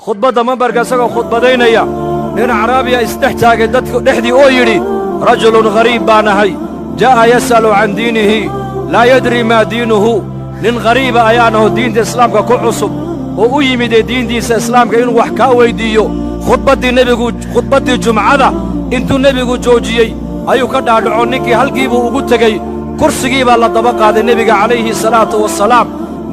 khudbadda mambarka isagoo khudbadaynaya nin caraabiya isdhex taagay dadku dhexdii oo yidhi rajulun ghariib baan ahay jaa'a yas'alu can diinihi laa yadri maa diinuhu nin ghariiba ayaan aho diinta islaamka ku cusub oo u yimidee diintiisa islaamka inuu wax kaa weyddiiyo khudbaddii jumcada intuu nebigu joojiyey ayuu ka dhaadhaco ninkii halkii buu ugu tegey kursigii baa la daba qaaday nebiga calayhi salaatu wassalaam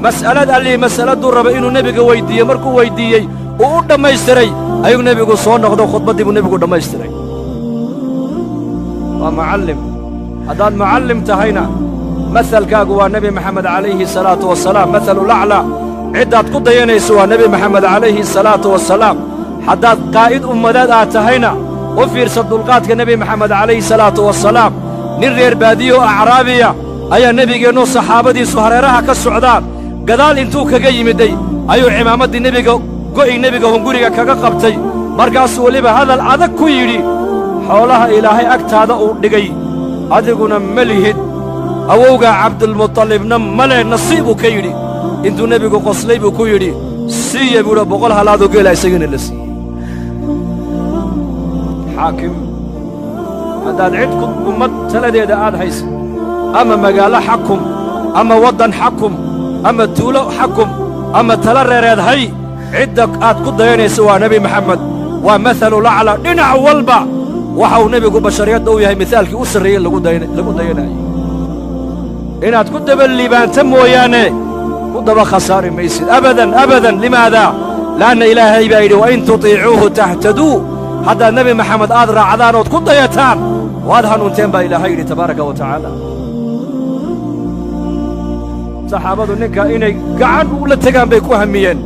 mas'alad allii mas'aladduu raba inuu nebiga weyddiiye markuu weyddiiyey uu u dhammaystiray ayuu nebigu soo noqdo khudbaddii buu nebigu dhammaystiray waa macallim haddaad macallim tahayna mahalkaagu waa nebi maxamed calayhi salaatu wassalaam mahalulaclaa ciddaad ku dayanayso waa nebi maxamed calayhi salaatu wassalaam haddaad qaa'id ummadeed aad tahayna u fiirsa dulqaadka nebi maxamed calayhi salaatu wassalaam nin reer baadiyo oo acraabiya ayaa nebigeennoo saxaabadiisu hareeraha ka socdaan gadaal intuu kaga yimidday ayuu cimaamaddii nebiga go'i nebiga hunguriga kaga qabtay markaasuu weliba hadal adag ku yidhi xoolaha ilaahay agtaada uu dhigay adiguna ma lihid awowgaa cabdulmutalibna ma leh nasiibuu ka yidhi intuu nebigu qoslay buu ku yidhi siiya buudha 100 halaadoo geela isagiina la siiyey xaakim haddaad cid ummad taladeeda aad haysid ama magaalo xakum ama waddan xakum ama tuulo xakum ama tala reereed hay cidda aad ku dayanaysa waa nebi maxamed waa mahalulacla dhinac walba waxa uu nebigu bashariyadda u yahay mihaalkii u sarreeyey lagu dayanaayey inaad ku daba liibaanta mooyaane ku daba khasaari maysid abadan abadan limaadaa la'anna ilaahay baa yidhi wain tutiicuuhu tahtaduu haddaad nebi maxamed aad raacdaan ood ku dayataan waad hanuunteen baa ilaahay yidhi tabaaraka wa tacaala saxaabadu ninka inay gacan ula tegaan bay ku hamiyeen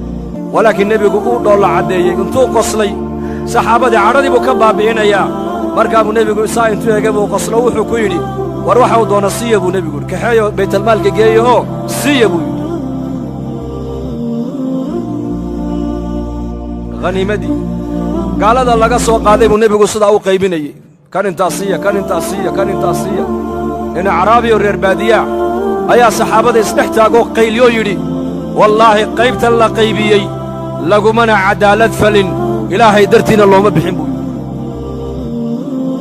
walaakiin nebigu uu dhoolla caddeeyey intuu qoslay saxaabadii cadhadii buu ka baabbi'inayaa markaa buu nebigu isaa intuu ege buu qoslo wuxuu ku yidhi war waxa uu doona siiya buu nebigu yidhi kaxeeyo baytalmaalka geeyo oo siiya buu yidhi haniimadii gaalada laga soo qaaday buu nebigu sidaa u qaybinayey kan intaas siiya kan intaas siiya kan intaas siiya nin acraabiyo reer baadiyaa ayaa saxaabada isdhex taagoo qayliyoo yidhi wallaahi qaybtan la qaybiyey lagumana caddaalad falin ilaahay dartiina looma bixin buu yidhi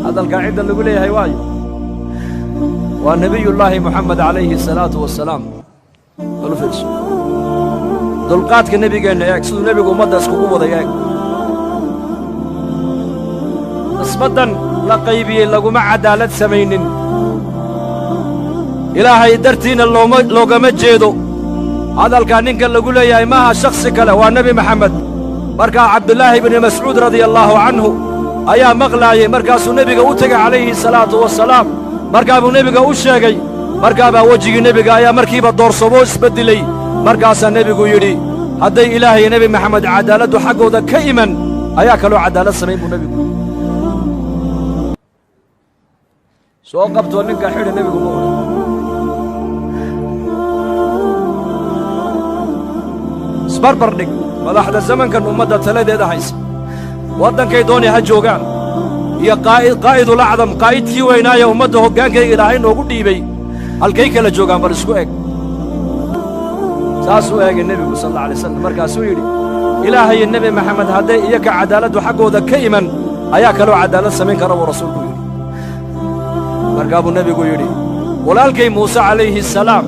hadalkaa cidda lagu leeyahay waayo waa nebiyullaahi moxamed calayhi salaatu wassalaam balu fiirso dulqaadka nebigeenna eeg siduu nebigu ummadda iskugu waday eeg nisbaddan la qaybiyey laguma caddaalad samaynin ilaahay dartiina loogama jeedo hadalkaa ninka lagu leeyahay maaha shakhsi kale waa nebi maxamed markaa cabdulaahi bni mascuud radia allaahu canhu ayaa maqlaayey markaasuu nebiga u tegey calayhi salaatu wassalaam markaa buu nebiga u sheegay markaabaa wejigii nebiga ayaa markiiba doorsomoo isbeddelay markaasaa nebigu yidhi hadday ilaahay nebi maxamed caddaaladdu xaggooda ka iman ayaa kaloo caddaalad samayn buu nebigu soo qabtoo ninka xidhi nebigu ma odhan isbarbar dhig madaxda zamankan ummadda taladeeda haysa waddankay doonay ha joogaan iyo qaa'idulacdam qaa'idkii weynaaya ummadda hoggaankayga ilaahay noogu dhiibay halkay kala joogaan bal isku eg saasuu eegay nebigu sal alla alay slam markaasuu yidhi ilaahayo nebi maxamed hadday iyaka caddaaladdu xaggooda ka iman ayaa kaloo caddaalad samayn kara buu rasuulku yidhi markaa buu nebigu yidhi walaalkay muuse calayhi salaam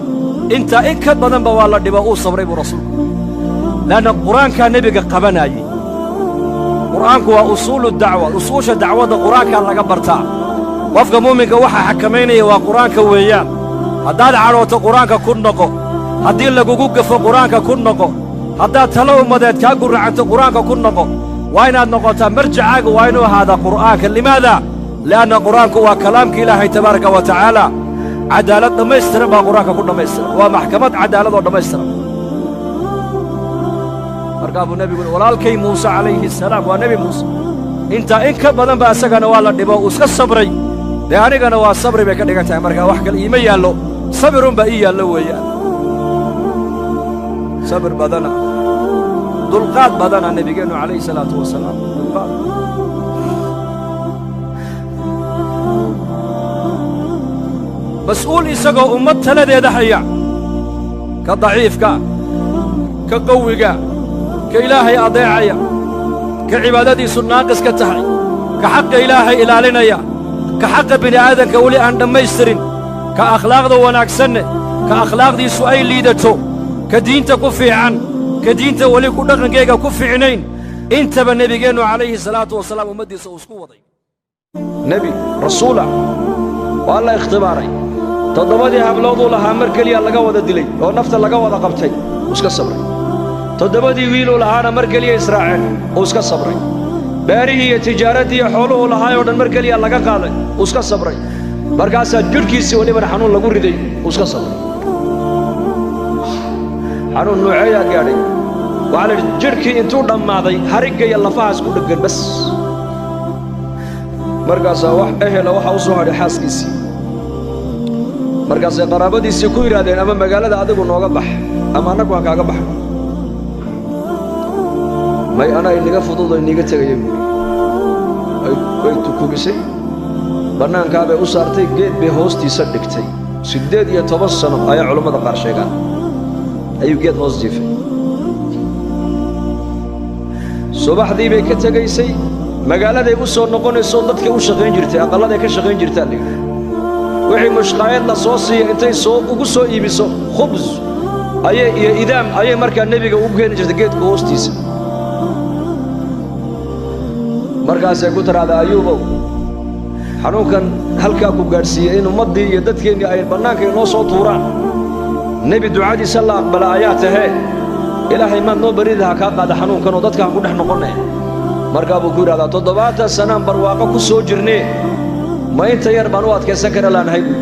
intaa in ka badanba waa la dhibo uu sabray buu rasuulku le'anna qur'aankaa nebiga qabanaayey qur'aanku waa usuulu dacwa usuusha dacwadda qur'aankaa laga bartaa qofka muuminka waxaa xakamaynaya waa qur'aanka weeyaan haddaad cadhooto qur'aanka ku noqo haddii lagugu gafo qur'aanka ku noqo haddaad talo ummadeed kaa gurracanto qur'aanka ku noqo waa inaad noqotaa marjacaaga waa inuu ahaadaa qur'aanka limaada li'anna qur'aanku waa kalaamka ilaahay tabaaraka wa tacaala caddaalad dhammaystiran baa qur'aanka ku dhammaystiran waa maxkamad caddaalad oo dhammaystiran markaa buu nebigu walaalkay muuse calayhi salaam waa nebi muuse intaa in ka badan ba isagana waa la dhibo uu iska sabray dee anigana waa sabri bay ka dhigan tahay markaa wax kale iima yaallo sabirunbaa ii yaallo weeyaan sabir badana dulqaad badana nebigeennu calayhi salaatu wasalaam dulqaad mas'uul isagoo ummad taladeeda haya ka daciifka ka qawiga ka ilaahay adeecaya ka cibaadadiisu naaqis ka tahay ka xaqa ilaahay ilaalinaya ka xaqa bini'aadanka weli aan dhammaystirin ka akhlaaqda wanaagsanne ka akhlaaqdiisu ay liidato ka diinta ku fiican ka diinta weli ku dhaqankayga ku fiicnayn intaba nebigeennu calayhi salaatu wasalaam ummaddiisa uu isku waday nebi rasuula waa la ikhtibaaray toddobadii hablooduu lahaa mar keliya laga wada dilay oo nafta laga wada qabtay uu iska sabray toddobadii wiiluu lahaana mar keliya israaceen uu iska sabray beerihii iyo tijaaraddii iyo xooluhuu lahaayoo dhan mar keliya laga qaaday uu iska sabray markaasaa jidhkiisii welibana xanuun lagu riday uu iska sabray xanuun nooceeyaa gaadhay waxaa la yidhi jidhkii intuu dhammaaday harigga iyo lafahaas ku dheggan bas markaasaa wax ehela waxaa u soo hadhay xaaskiisii markaasay qaraabadiisii ku yidhaahdeen ama magaalada adigu nooga bax ama annagu aan kaaga baxno may anaa iniga fududoo iniga tegaya buuri way tukugisay bannaankaabay u saartay geed bay hoostiisa dhigtay 18 sano ayaa culummada qaar sheegaan ayuu geed hoos jiifay subaxdii bay ka tegaysay magaaladay u soo noqonayso dadkay u shaqayn jirtay aqalladay ka shaqayn jirtaa la yidhi wixii mushqaayad la soo siiya intay ugu soo iibiso khubs iyo idaam ayay markaa nebiga u keeni jirtay geedka hoostiisa markaasay ku tiraahdaa ayuubow xanuunkan halkaa ku gaadhsiiyey in ummaddii iyo dadkeennii ay bannaanka inoo soo tuuraan nebi ducadiisa la aqbala ayaa tahee ilaahay maad noo baridaha kaa qaada xanuunkan oo dadkaan ku dhex noqonne markaa buu ku yidhahdaa 70 sanaan barwaaqo ku soo jirnee ma inta yar baan u adkaysan kara laanahay buui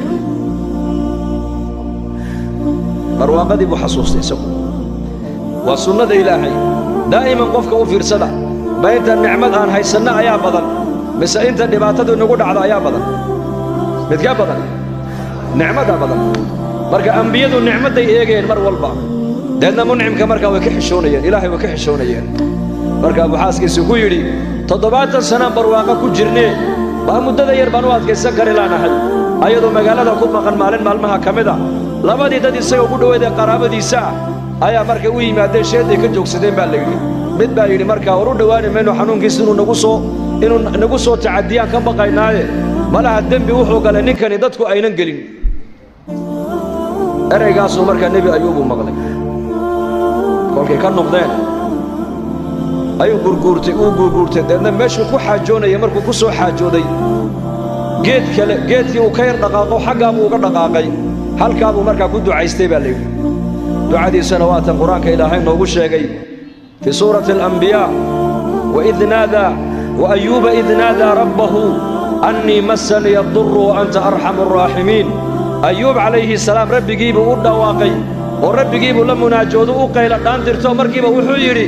barwaaqadii buu xasuustay isagu waa sunnada ilaahay daa'iman qofka u fiirsada ma inta nicmad aan haysanno ayaa badan mise inta dhibaatadu inagu dhacda ayaa badan midkaa badan nicmaddaa badan marka ambiyadu nicmadday eegayeen mar walba deedna muncimka markaa way ka xishoonayeen ilaahay way ka xishoonayeen markaa buu xaaskiisii ku yidhi 70 sanaan barwaaqo ku jirnee baa muddada yar baan u adkaysan kari laanahay ayadoo magaalada ku maqan maalin maalmaha ka mid a labadii dad isaga ugu dhoweedee qaraabadiisa ah ayaa markay u yimaadeen sheeday ka joogsadeen baa la yidhi mid baa yidhi markaa war u dhowaani mayno xanuunkiisa inuu nagu soo tacadiyaan ka baqaynaaye malaha dembi wuxuu galay ninkani dadku aynan gelin eraygaasuu markaa nebi ayuubuu maqlay kolkay ka noqdeen ayuu gurguurtay deedna meeshuu ku xaajoonaya markuu ku soo xaajooday geed kale geedkii uu ka yar dhaqaaqo xaggaabuu uga dhaqaaqay halkaabuu markaa ku ducaystay baa layidhi ducadiisana waatan qur-aanka ilaahay noogu sheegay fii suurati alambiyaa waid naadaa waayuuba id naadaa rabbahu annii massaniya adurru wa anta arxamu arraaximiin ayuub calayhi salaam rabbigiibuu u dhawaaqay oo rabbigiibuu la munaajoodu u qayla dhaandirto markiiba wuxuu yidhi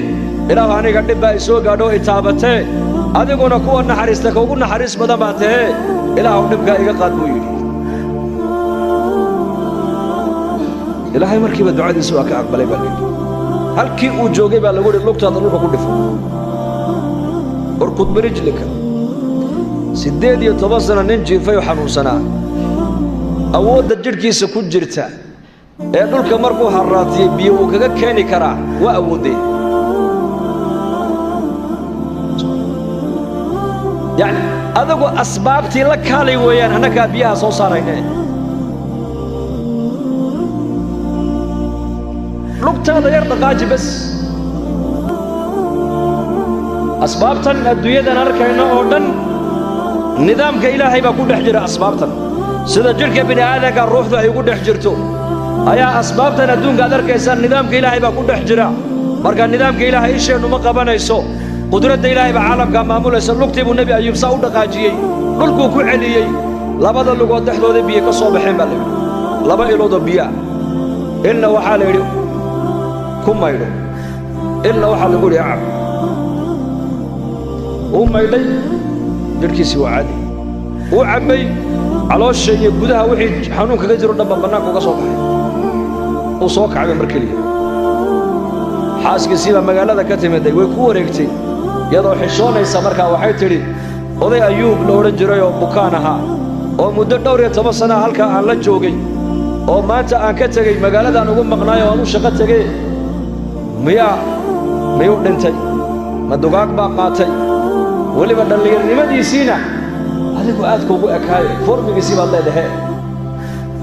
ilaah aniga dhib baa i soo gaadho i taabatee adiguna kuwa naxariista ka ugu naxariis badan baa tahee ilaahu dhibkaa iga qaad buu yidhi ilaahay markiiba ducadiisa waa ka aqbalay baa layidhi halkii uu joogay baa lagu yidhi lugtaada dhulka ku dhifo urkud birijlika 18 sana nin jiifay oo xanuunsanaa awoodda jidhkiisa ku jirta ee dhulka markuu harraatiyey biyo uu kaga keeni karaa waa awooddeen yacni adagu asbaabtii la kaalay weeyaan annagaa biyaha soo saarayne lugtaada yar dhaqaaji bas asbaabtan adduunyadan arkayno oo dhan nidaamka ilaahay baa ku dhex jira asbaabtan sida jidhka bini'aadanka ruuxdu ay ugu dhex jirto ayaa asbaabtan adduunka aad arkaysaan nidaamka ilaahay baa ku dhex jira marka nidaamka ilaahay isheennu ma qabanayso qudradda ilaahay baa caalamkaa maamulaysa lugtii buu nebi ayuub saa u dhaqaajiyey dhulkuu ku celiyey labada lugood dhexdooda biyo ka soo baxeen baa la yidhi laba iloodoo biyaa ilna waxaa la yidhi ku maydho ilna waxaa lagu yidhi acab uu maydhay jidhkiisii waa caadi uu cabbay caloosha iyo gudaha wixii xanuun kaga jiro dhanba bannaanka uga soo baxay uu soo kacbay mar keliya xaaskiisii baa magaalada ka timiday way ku wareegtay iyadoo xishoonaysa markaa waxay tidhi oday ayuub la odhan jiray oo bukaan ahaa oo muddo 12 sana halkaa aan la joogay oo maanta aan ka tegey magaaladaan ugu maqnaayo aan u shaqo tegey miyuu dhintay ma dugaag baa qaatay weliba dhallinyarnimadiisiina adigu aad kuugu ekaaye formigiisii baad leedahee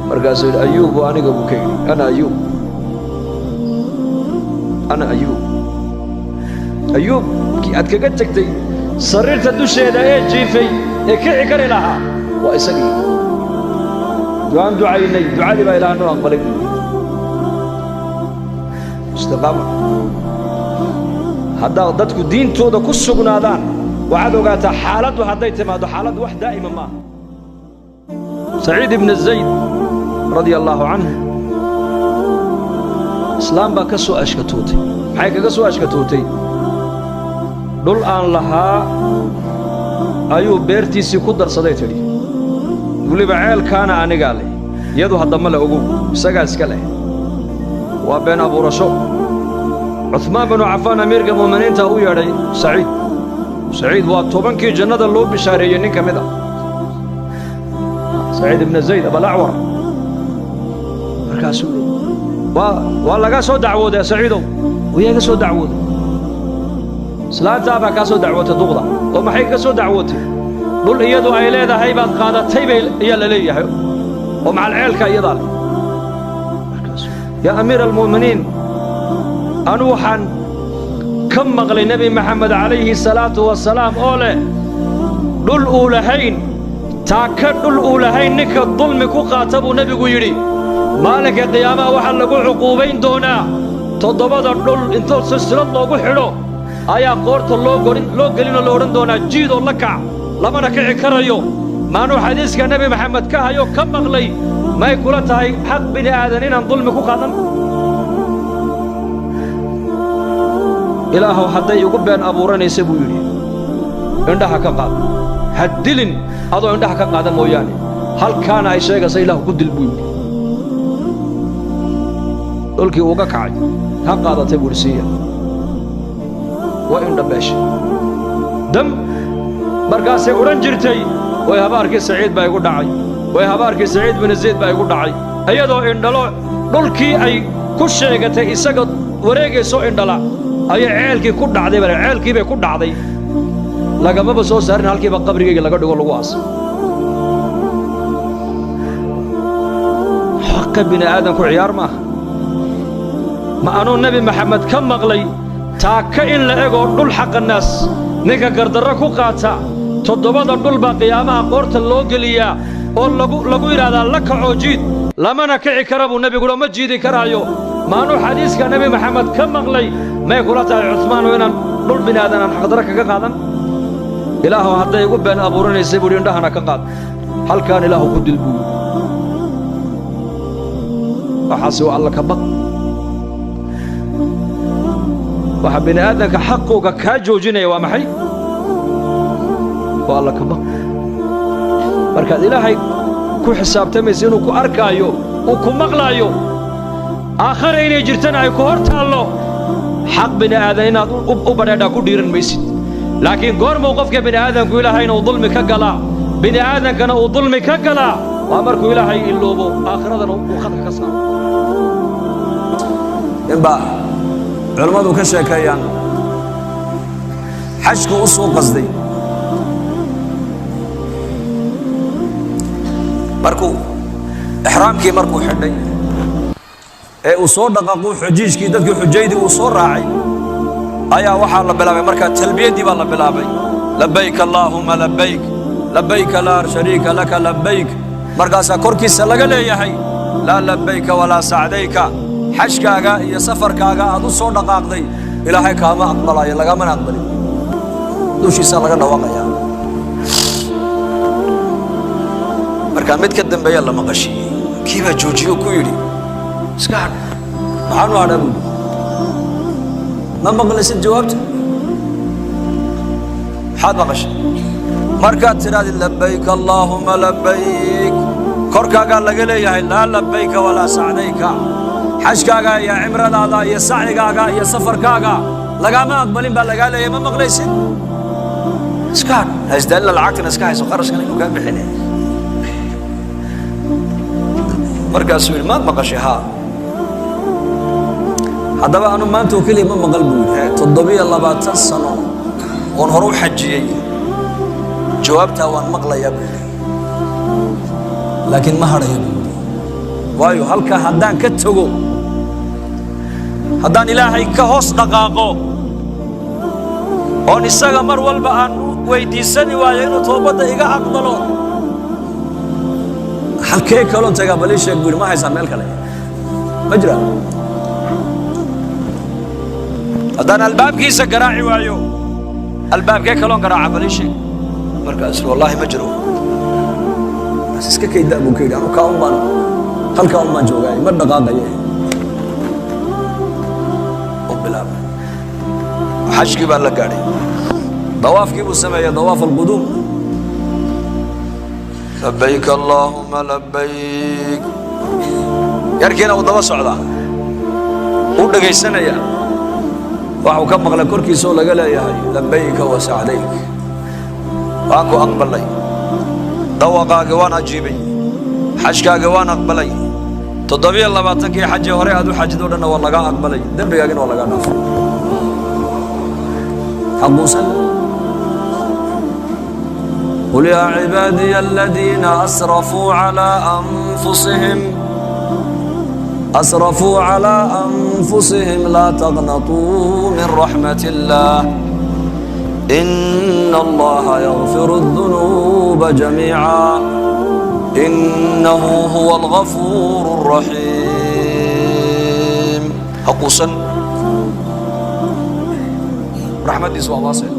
markaasuu yidhi ayuubu aniga buu ka yidhi ana ayuub ayuubkii aad kaga tegtay sariirta dusheeda ee jiifay ee kici kari lahaa waa isagii ducaan ducaynay ducadii baa ilaah noo aqbalay istiqaama haddaa dadku diintooda ku sugnaadaan waxaad ogaataa xaaladdu hadday timaado xaaladdu wax daa'ima maaha saciid ibn zayd radia allaahu canhu islaam baa ka soo ashkatootay maxay kaga soo ashkatootay dhul aan lahaa ayuu beertiisii ku darsaday tidhi weliba ceelkaana anigaa leh iyadu haddama le ogow isagaa iska leh waa been abuurasho cuثmaan binu cafaan amiirka mu'miniinta u yeedhay saciid waa 10kii jannada loo bishaareeyey nin ka mid ah saciid ibn zayd abalacwar markaasuu waa laga soo dacwooday saciidow iyaga soo dacwooday islaantaa baa kaa soo dacwootay duqda oo maxay ka soo dacwootay dhul iyadu ay leedahay baad qaadatay bay ayaa la leeyahay oo macal ceelka iyadaa leh yaa amiira almu'miniin anu waxaan ka maqlay nebi maxamed calayhi salaatu wasalaam oo leh dhul uu lahayn taaka dhul uu lahayn ninka dulmi ku qaata buu nebigu yidhi maalinka qiyaamaha waxaa lagu cuquubayn doonaa 7 dhul intoo silsilad loogu xidho ayaa qoorta loo gelinoo la odhan doonaa jiidoo la kac lamana kici karayo maanuu xadiiska nebi maxamed ka hayo ka maqlay may kula tahay xaq bini aadan inaan dulmi ku qaadan ilaahow hadday igu been abuuranaysa buu yidhi indhaha ka qaad ha dilin adoo indhaha ka qaada mooyaane halkaana ay sheegaysa ilaahu ku dil buu yidhi dhulkii uga kacay ha qaadatay buu yidhi siiya waa indha beeshay dam markaasay odhan jirtay way habaarkii saciid baa igu dhacay way habaarkii saciid bin zayd baa igu dhacay iyadoo indhalo dhulkii ay ku sheegatay isaga wareegaysoo indhala ayay ceelkii ku dhacday bale ceelkii bay ku dhacday lagamaba soo saarin halkiiba qabrigayga laga dhigo lagu aasay xaqa bini aadanku ciyaar maaha ma anuu nebi maxamed ka maqlay taaka in la egoo dhul xaqa naas ninka gardarro ku qaata 7 dhul baa qiyaamaha qoorta loo geliyaa oo lagu yidhaahdaa la kacoo jiid lamana kici kara buu nebiguna ma jiidi karaayo maanuu xadiiska nebi maxamed ka maqlay may kula tahay cuثmaanu inaan dhul bini aadan aan xaqdarro kaga qaadan ilaahow hadday igu been abuuranaysay buuhi indhahana ka qaad halkaan ilaahu ku dil buu waxaasi waa alla ka baq waxa bini aadanka xaqooga kaa joojinaya waa maxay waa alla ka baq markaad ilaahay ku xisaabtamaysa inuu ku arkaayo uu ku maqlaayo aakhare inay jirtana ay ku hor taallo xaq bini aadan inaad u badheedhaa ku dhiiran maysid laakiin goormuu qofka bini aadanku ilaahayna uu dulmi ka galaa bini aadankana uu dulmi ka galaa waa markuu ilaahay iloobo aakhiradana uu khadka ka saaro inba culammadu ka sheekeeyaan xajku u soo qasday markuu ixraamkii markuu xidhay ee uu soo dhaqaaquu xujiijkii dadkii xujaydii uu soo raacay ayaa waxaa la bilaabay markaa talbiyaddii baa la bilaabay labbayk allaahumma labbayk labbayka laa shariika laka labbayk markaasaa korkiisa laga leeyahay laa labbayka walaa sacdayka xajkaaga iyo safarkaaga aad u soo dhaqaaqday ilaahay kaama aqbalayo lagamana aqbalin dushiisaa laga dhawaaqayaa markaa mid ka dambeeya la maqashiiyey kii baa joojiyo ku yidhi iska hadh maxaanu hadhaa buuli ma maqlaysid jawaabta maxaad maqashay markaad tidhahdid labbayk allaahumma labbayk korkaagaa laga leeyahay laa labbayka walaa sacdayka xajkaaga iyo cimradaada iyo sacigaaga iyo safarkaaga lagaama aqbalin baa lagaa leeyahay ma maqlaysid iska hadh haysdaalina lacagtana iska hayso qarashkan inuu kaa bixinay markaasuu yidhi maad maqashay haa haddaba anu maanta oo keliya ma maqal buu yidhi 7 sano oon hore u xajiyey jawaabtaa waan maqlayaa buu yidhi laakiin ma hadhayo buu yidhi waayo halkaa haddaan ka tago haddaan ilaahay ka hoos dhaqaaqo oon isaga mar walba aan weydiisani waayo inuu toobadda iga aqbalo halkee kaloo tagaa bal ii sheeg buu yidhi ma haysaa meel kale ma jira haddaan albaabkiisa garaaci waayo albaabkee kaloon garaaca bal ii sheeg markaas wallaahi ma jiro bas iska kaydaa buu ka yidhi anu kaa un baan halkaa un baan joogaay ma dhaqaaqaye u bilaabay xajkii baa la gaadhay dawaafkii buu sameeyey dawaaf alquduum labayk allaahuma labayk yarkiina uu daba socdaa uu dhegaysanaya waxuu ka maqlay korkiisoo laga leeyahay labayka wa sacdayk waan ku aqbalay dawaqaaga waan ajiibay xajkaaga waan aqbalay 27kii xajee hore aad u xajidoo dhanna waa lagaa aqbalay dembigaagina waa lagaa dhaafay xaquusan قل يا عبادي الذين أسرفوا على أنفسهم لا تقنطوا من رحمة الله إن الله يغفر الذنوب جميعا إنه هو الغفور الرحيم حقوسا رحمة يسوع الله سيد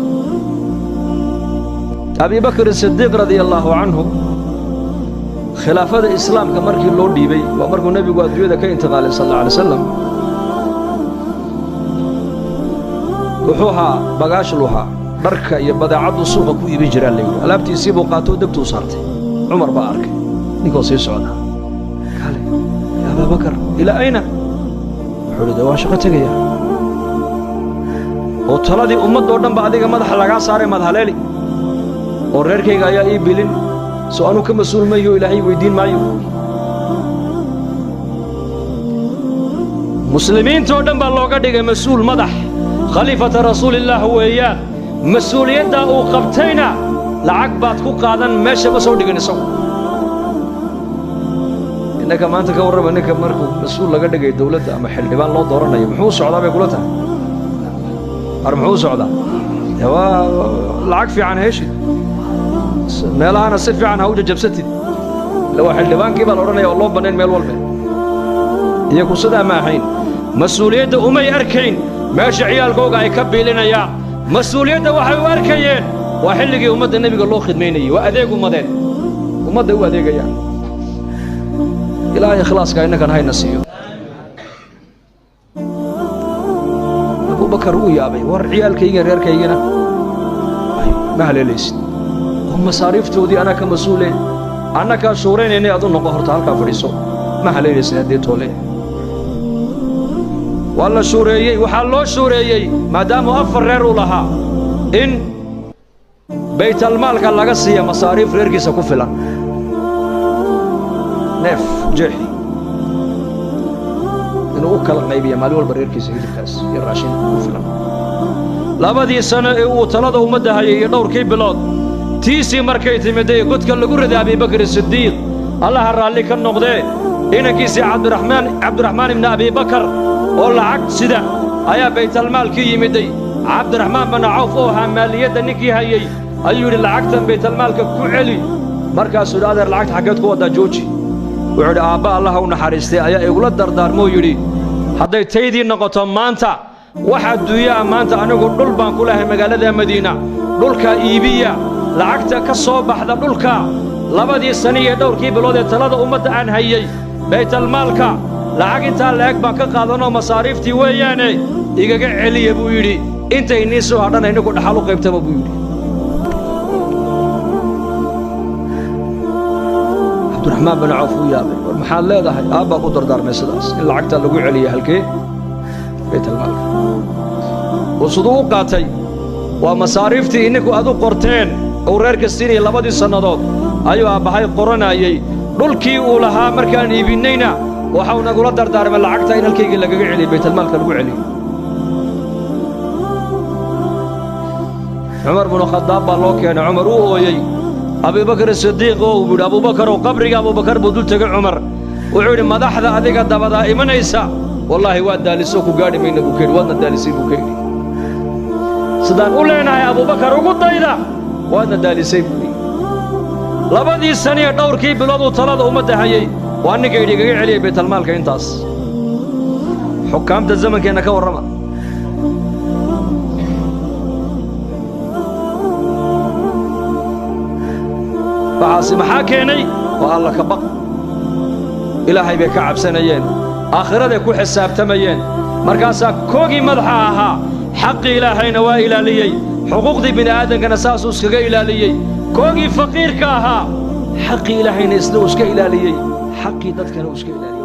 أبي بكر الصديق رضي الله عنه خلافة الإسلام كمركي لو ديبي ومركو النبي قد جوده كإنتقال صلى الله عليه وسلم وحوها بقاش لوها بركة يبدا عبد السوق كو يبي جيران لي الابتي يسيبو قاتو دبتو صارتي عمر بارك نيكو سي سودا قال يا ابا بكر الى اين وحول دوا شقه تغيا oo taladii ummadoo dhan ba adiga madaxa laga saaray madhaleeli oo reerkayga ayaa ii bilin soo anu ka masuul maayo ilaahay weydiin maayo muslimiinta oo dhan baa looga dhigay masuul madax khaliifata rasuulillah weeyaan mas-uuliyadda uu qabtayna lacag baad ku qaadan meesha ma soo dhigin isagu innaka maanta ka warrama ninka markuu mas-uul laga dhigay dowladda ama xildhibaan loo dooranayo muxuu socdaa bay kula tahay ar muxuu socdaa waa lacag fiican heshid meelahana si fiican ha u jajabsatid waa xildhibaankii baa la odhanaya oo loo bannayn meel walba iyaku sidaa ma ahayn mas-uuliyadda umay arkayn meesha ciyaalkooga ay ka biilinayaan mas-uuliyadda waxay u arkayeen waa xilligii ummadda nebiga loo khidmaynayey waa adeeg ummadeed ummadday u adeegayaan ilaahay ikhlaaska innakan hayna siiyo abubakar wuu yaabay war ciyaalkayga reerkaygana ma haleelaysid oo masaariiftoodii anaa ka mas-uule anna kaa shuuraynaynay adu noqo horta halkaa fadhiiso ma haleelaysid haddii toole waa la shuureeyey waxaa loo shuureeyey maadaamuu 4 reer uu lahaa in baytalmaalka laga siiya masaariif reerkiisa ku filan neef jeexi inuu u kala qaybiya maalin walba reerkiisa hilibkaas iyo raashin ku filan 2 sano ee uu talada ummadda hayay iyo dhowrkii bilood tiisii markay timiday godka lagu riday abibakr sidiiq allaha raalli ka noqdee inankiisii cabdiraxmaan ibni abibakar oo lacag sida ayaa baytalmaalkii yimiday cabdiraxmaan bin cawf oo ahaa maaliyadda ninkii hayay ayuu yidhi lacagtan baytalmaalka ku celi markaasuu yidhi adeer lacagta xaggeed ku waddaa jooji wuxuu yidhi aabba allaha u naxariistay ayaa igula dardaarmoo yidhi hadday taydii noqoto maanta wax adduunyaa maanta anigu dhul baan ku lahay magaalada madiina dhulkaa iibiya lacagta ka soo baxda dhulka 2 sano iyo dhowrkii bilood ee talada ummadda aan hayay baytalmaalka lacag intaa la-eg baan ka qaadanoo masaariiftii weeyaane igaga celiya buu yidhi intay nii soo hadhan innigu dhaxal u qaybtama buu yidhi cabdiraxmaan bin cawf uu yaabay war maxaad leedahay aabbaa ku dardaarmay sidaas in lacagtaa lagu celiya halkee baytalmaalka oo siduu u qaatay waa masaariiftii inninku aad u qorteen uu reerka siinaya 2 sannadood ayuu aabbahay qoranayay dhulkii uu lahaa markaan iibinnayna waxau nagula dardaarmay lacagta in halkaygii lagaga celiyo baytalmaalka lagu celiyo عمر بن الخطاب بالله كان عمر وهويي أبي بكر الصديق وبيقول أبو بكر وقبري أبو بكر بدل تقع عمر وعود مدحضة أذيك الدبضة إيمان عيسى والله واد دالسوك وقاري من بوكير وادنا دالسين بوكير سدان أولينا يا أبو بكر وقلت إذا وادنا دالسين بوكير لبدي السنة دور كي بلادو ثلاثة أمته هيي وأنك يدي عليه بيت المال كإنتاس حكام الزمن كأنك ورما فعاصم حاكيني والله كبق إلهي بك عبسنيين آخرة يكون حساب تميين مركاسا كوغي مدحاها حق إلهي نوا إلهي حقوق دي بني آدم كان أساس وسكا إلهي كوغي فقير كاها حق إلهي نسلو وسكا إلهي حقي دد كان وسكا إلهي